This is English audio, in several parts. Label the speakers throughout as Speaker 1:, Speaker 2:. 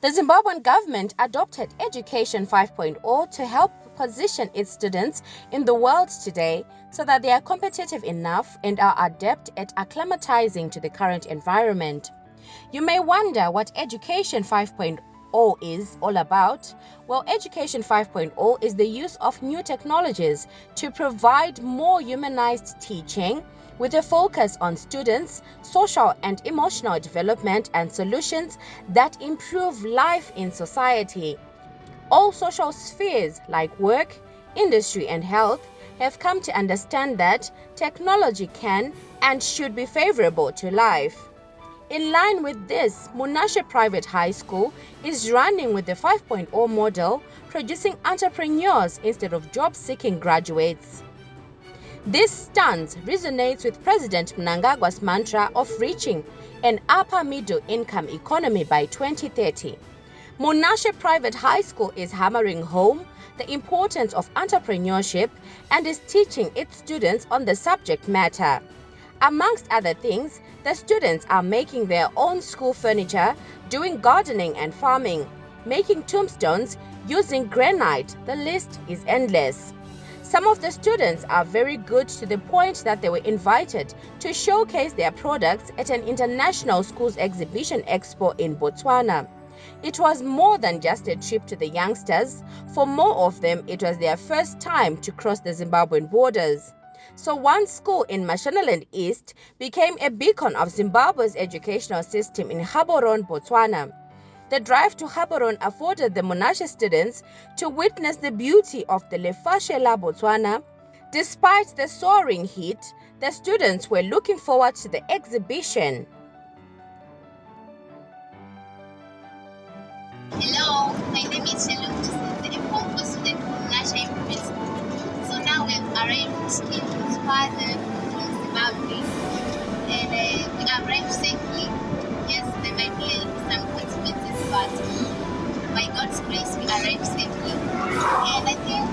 Speaker 1: The Zimbabwean government adopted Education 5.0 to help position its students in the world today so that they are competitive enough and are adept at acclimatizing to the current environment. You may wonder what Education 5.0 is all about. Well, Education 5.0 is the use of new technologies to provide more humanized teaching with a focus on students' social and emotional development and solutions that improve life in society. All social spheres like work, industry, and health have come to understand that technology can and should be favorable to life. In line with this, Munashe Private High School is running with the 5.0 model, producing entrepreneurs instead of job-seeking graduates. This stance resonates with President Mnangagwa's mantra of reaching an upper middle income economy by 2030. Munashe Private High School is hammering home the importance of entrepreneurship and is teaching its students on the subject matter. Amongst other things, the students are making their own school furniture, doing gardening and farming, making tombstones using granite. The list is endless. Some of the students are very good to the point that they were invited to showcase their products at an international schools exhibition expo in Botswana. It was more than just a trip to the youngsters. For more of them, it was their first time to cross the Zimbabwean borders. So one school in Mashonaland East became a beacon of Zimbabwe's educational system in Gaborone, Botswana. The drive to Gaborone afforded the Munashe students to witness the beauty of the Lefashela, Botswana. Despite the soaring heat, the students were looking forward to the exhibition.
Speaker 2: Hello, my name is Shalom. I'm a former student from Munashe High Private School. So now we've arrived in Botswana from Zimbabwe, and we arrived safely. Yes, there might be some consequences, but by God's grace, we arrived safely. And I think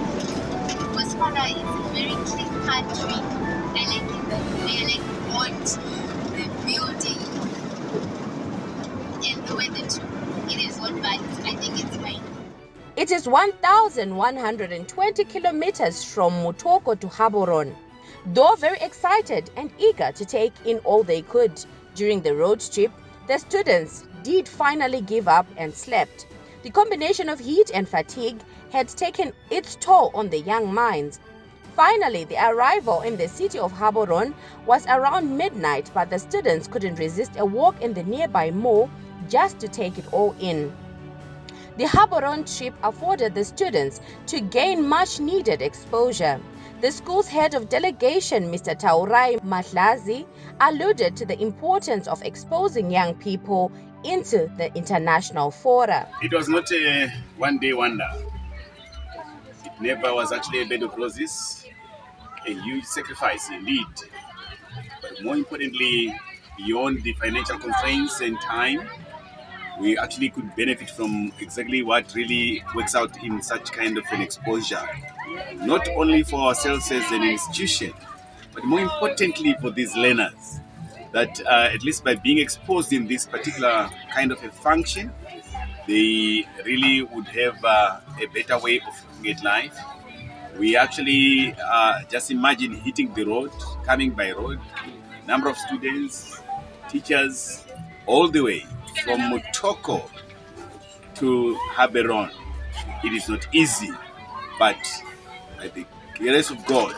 Speaker 2: Botswana is a very clean country. I like it that they like want the building and the weather too. It is not bad. I think it's fine.
Speaker 1: It is 1,120 kilometers from Mutoko to Gaborone. Though very excited and eager to take in all they could during the road trip, the students did finally give up and slept. The combination of heat and fatigue had taken its toll on the young minds. Finally, the arrival in the city of Gaborone was around midnight, but the students couldn't resist a walk in the nearby mall just to take it all in. The Gaborone trip afforded the students to gain much needed exposure. The school's head of delegation, Mr. Taurai Matlazi, alluded to the importance of exposing young people into the international fora.
Speaker 3: It was not a one-day wonder. It never was actually a bed of roses. A huge sacrifice indeed. But more importantly, beyond the financial constraints and time, we actually could benefit from exactly what really works out in such kind of an exposure. Not only for ourselves as an institution, but more importantly for these learners. That at least by being exposed in this particular kind of a function, they really would have a better way of looking at life. We actually just imagine hitting the road, coming by road, number of students, teachers, all the way from Mutoko to Gaborone. It is not easy, but by the grace of God,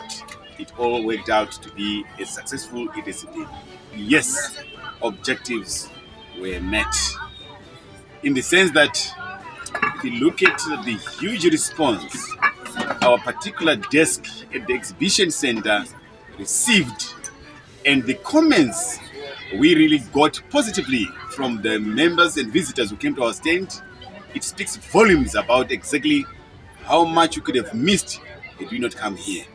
Speaker 3: it all worked out to be as successful it is been. Yes, objectives were met. In the sense that if you look at the huge response our particular desk at the exhibition center received and the comments we really got positively from the members and visitors who came to our stand, it speaks volumes about exactly how much you could have missed if you not come here.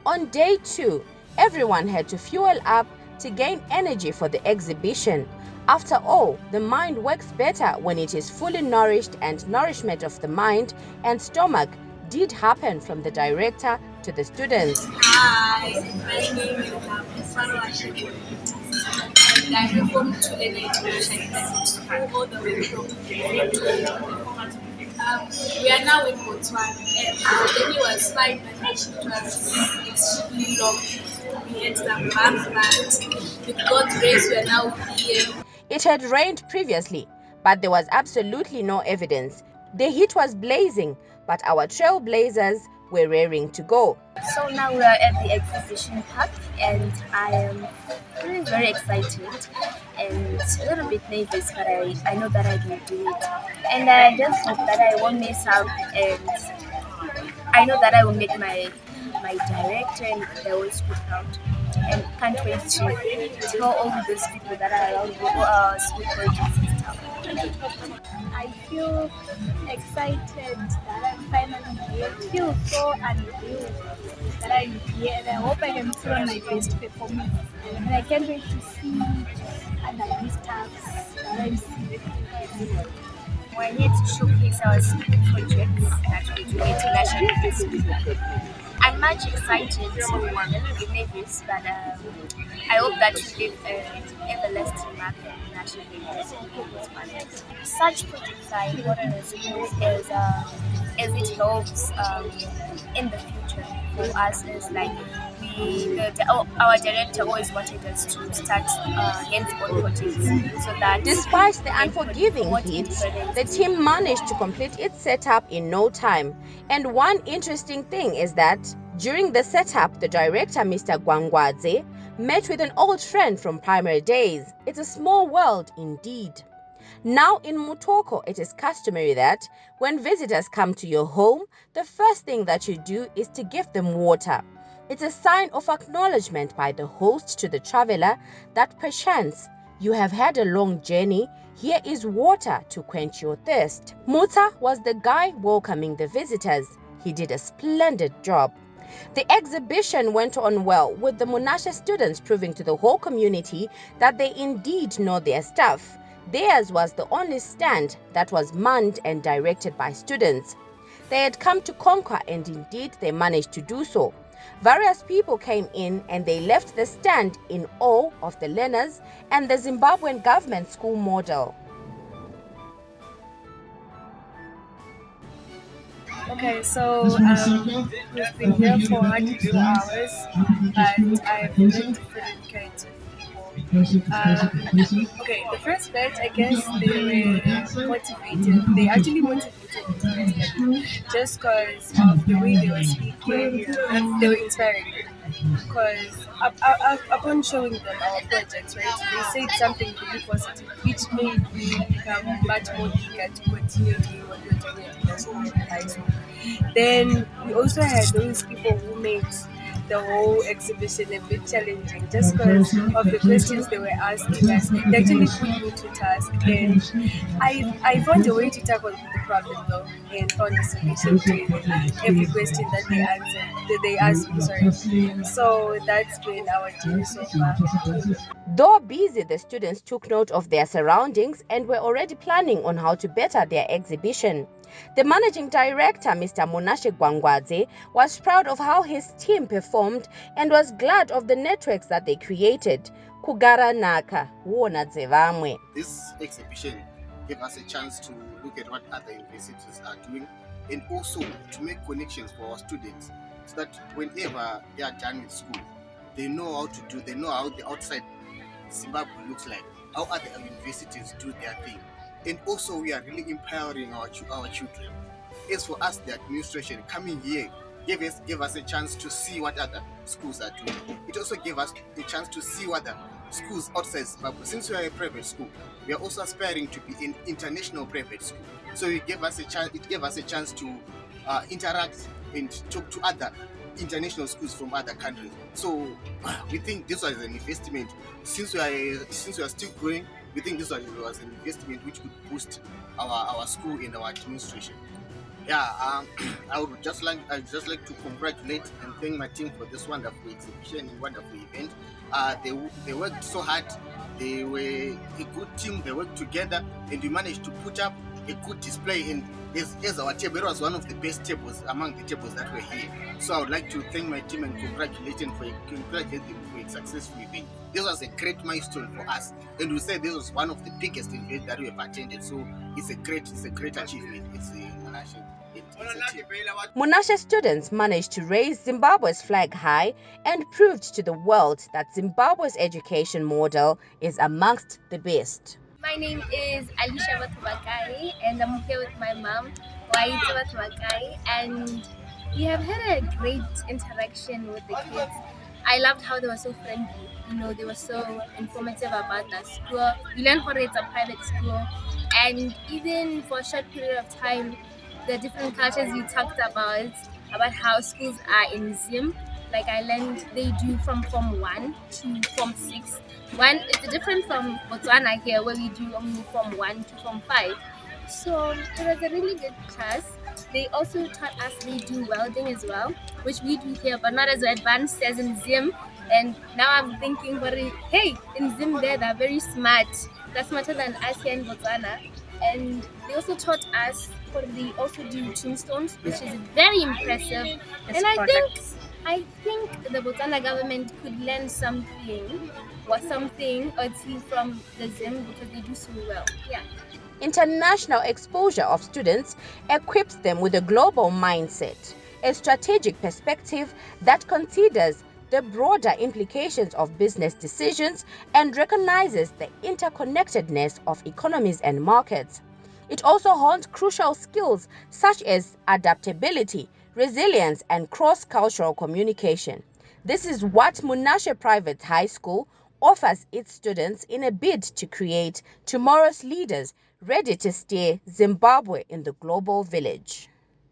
Speaker 1: On day 2, everyone had to fuel up to gain energy for the exhibition. After all, the mind works better when it is fully nourished, and nourishment of the mind and stomach did happen from the director to the students.
Speaker 2: Hi, my name is Masha School. that reform to learner education that all the way from we are now in Botswana, and the journey was fine, but it was extremely long. We had some bumps, but with God's grace, we are now here.
Speaker 1: It had rained previously, but there was absolutely no evidence. The heat was blazing, but our trailblazers were raring to go.
Speaker 2: So now we are at the exhibition park, and I am feeling very excited and a little bit nervous, but I know that I can do it. And I just hope that I won't mess up, and I know that I will make my director and the whole school proud. And can't wait to tell all those people that are around school projects and stuff. I feel excited that I'm finally here. I feel so unreal that I'm here, and I hope I can put on my best performance. And I can't wait to see other visitors that I'm seeing. We're here to showcase our school projects that we do at Munashe High School. I'm much excited, so I'm a little bit nervous, but I hope that we leave an everlasting mark in Munashe High School. Such projects are important as it helps in the future for us. As like our director always wanted us to start hands-on projects, so that
Speaker 1: despite the unforgiving heat, the team managed to complete its setup in no time. And one interesting thing is that during the setup, the director, Mr. Gwangwadze, met with an old friend from primary days. It's a small world indeed. Now in Mutoko, it is customary that when visitors come to your home, the first thing that you do is to give them water. It's a sign of acknowledgement by the host to the traveler that perchance you have had a long journey. Here is water to quench your thirst. Muta was the guy welcoming the visitors. He did a splendid job. The exhibition went on well, with the Munashe students proving to the whole community that they indeed know their stuff. Theirs was the only stand that was manned and directed by students. They had come to conquer, and indeed they managed to do so. Various people came in and they left the stand in awe of the learners and the Zimbabwean government school model.
Speaker 4: Okay, so we've been here for 102 hours, but I've learned different kinds of people. Okay, the first batch, I guess they were motivated. They actually motivated me to study just because of the way they were speaking. They were inspiring. Because upon showing them our projects, right, they said something really positive, which made me become much more eager to continue doing what we're doing at high school. Then we also had those people who made the whole exhibition a bit challenging just because of the questions they were asking us. It actually put me to task, and I found a way to tackle the problem though, and found a solution to every question that they answered, that they asked me. Sorry. So that's been our journey so far.
Speaker 1: Though busy, the students took note of their surroundings and were already planning on how to better their exhibition. The managing director, Mr. Munashe Gwangwadze, was proud of how his team performed and was glad of the networks that they created. Kugara Naka, Wona Dzevamwe.
Speaker 5: This exhibition gave us a chance to look at what other universities are doing and also to make connections for our students so that whenever they are done with school, they know how to do, they know how the outside Zimbabwe looks like, how other universities do their thing. And also we are really empowering our children. As for us, the administration coming here gave us a chance to see what other schools are doing. It also gave us a chance to see what the schools outside Zimbabwe. Since we are a private school, we are also aspiring to be an international private school. So it gave us a chance to interact and talk to other international schools from other countries. So we think this was an investment. Since we are still growing, we think this was an investment which could boost our school and our administration. Yeah, I would just like to congratulate and thank my team for this wonderful exhibition and wonderful event. They worked so hard. They were a good team. They worked together, and we managed to put up a good display in as our table. It was one of the best tables among the tables that were here. So I would like to thank my team and congratulate them for a successful event. This was a great milestone for us, and we say this was one of the biggest events that we have attended. So it's a great achievement. It's a Munashe.
Speaker 1: Munashe students managed to raise Zimbabwe's flag high and proved to the world that Zimbabwe's education model is amongst the best.
Speaker 6: My name is Alicia Batwakai, and I'm here with my mom, Waiti Batwakai, and we have had a great interaction with the kids. I loved how they were so friendly. You know, they were so informative about the school. We learned how it's a private school, and even for a short period of time, the different cultures we talked about how schools are in Zim. Like I learned they do from Form 1 to Form 6. It's different from Botswana here where we do only Form 1 to Form 5. So it was a really good class. They also taught us they do welding as well, which we do here, but not as advanced as in Zim. And now I'm thinking, hey, in Zim they're very smart. They're smarter than us here in Botswana. And they also taught us they also do tombstones, which is very impressive. And I think the Botswana government could learn something or two from the Zim because they do so well. Yeah.
Speaker 1: International exposure of students equips them with a global mindset, a strategic perspective that considers the broader implications of business decisions and recognizes the interconnectedness of economies and markets. It also hones crucial skills such as adaptability, resilience, and cross-cultural communication. This is what Munashe Private High School offers its students in a bid to create tomorrow's leaders ready to steer Zimbabwe in the global village.